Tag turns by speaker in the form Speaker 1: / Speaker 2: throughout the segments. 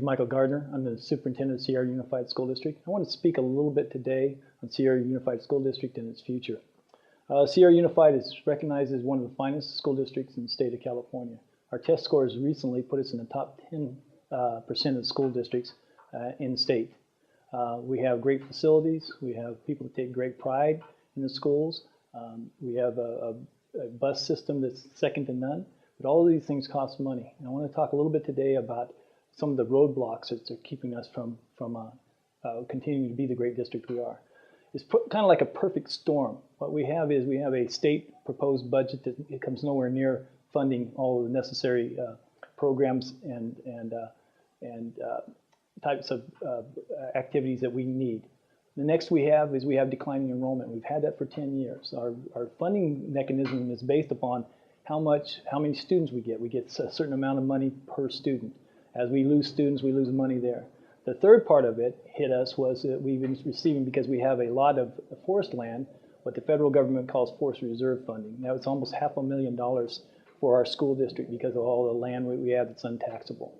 Speaker 1: is Michael Gardner. I'm the Superintendent of Sierra Unified School District. I want to speak a little bit today on Sierra Unified School District and its future. Sierra Unified is recognized as one of the finest school districts in the state of California. Our test scores recently put us in the top 10% of school districts in the state. We have great facilities. We have people that take great pride in the schools. We have a bus system that's second to none. But all of these things cost money. And I want to talk a little bit today about some of the roadblocks that are keeping us from continuing to be the great district we are. It's kind of like a perfect storm. What we have is we have a state proposed budget that it comes nowhere near funding all of the necessary programs and types of activities that we need. The next we have declining enrollment. We've had that for 10 years. Our funding mechanism is based upon how many students we get. We get a certain amount of money per student. As we lose students, we lose money there. The third part of it hit us was that we've been receiving, because we have a lot of forest land, what the federal government calls forest reserve funding. Now it's almost $500,000 for our school district because of all the land we have that's untaxable.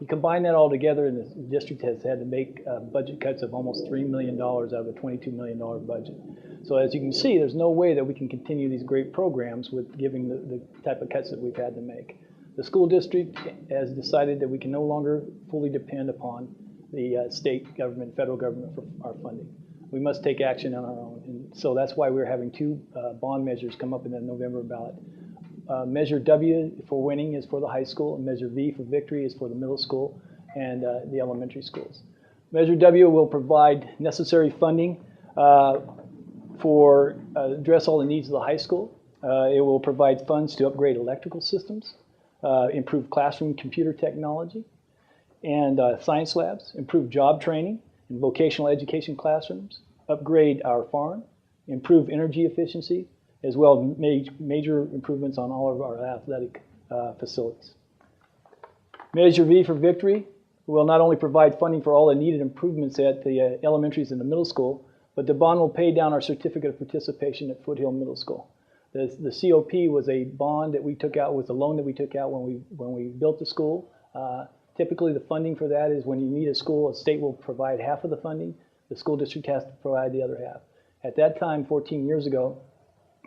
Speaker 1: You combine that all together, and the district has had to make budget cuts of almost $3 million out of a $22 million budget. So as you can see, there's no way that we can continue these great programs with giving the type of cuts that we've had to make. The school district has decided that we can no longer fully depend upon the state government, federal government for our funding. We must take action on our own. And so that's why we're having two bond measures come up in the November ballot. Measure W for winning is for the high school, and Measure V for victory is for the middle school and the elementary schools. Measure W will provide necessary funding for address all the needs of the high school. It will provide funds to upgrade electrical systems, improve classroom computer technology and science labs, improve job training and vocational education classrooms, upgrade our farm, improve energy efficiency, as well as major improvements on all of our athletic facilities. Measure V for victory will not only provide funding for all the needed improvements at the elementaries and the middle school, but the bond will pay down our certificate of participation at Foothill Middle School. The COP was a bond that we took out, was a loan that we took out when we built the school. Typically the funding for that is when you need a school, a state will provide half of the funding, the school district has to provide the other half. At that time, 14 years ago,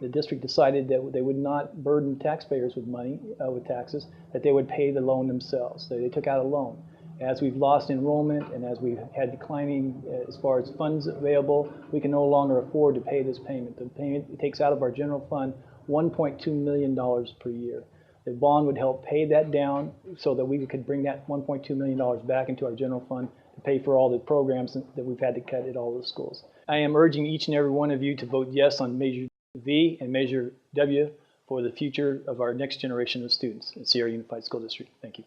Speaker 1: the district decided that they would not burden taxpayers with money, with taxes, that they would pay the loan themselves. So they took out a loan. As we've lost enrollment and as we've had declining as far as funds available, we can no longer afford to pay this payment. The payment takes out of our general fund $1.2 million per year. The bond would help pay that down so that we could bring that $1.2 million back into our general fund to pay for all the programs that we've had to cut at all the schools. I am urging each and every one of you to vote yes on Measure V and Measure W for the future of our next generation of students at Sierra Unified School District. Thank you.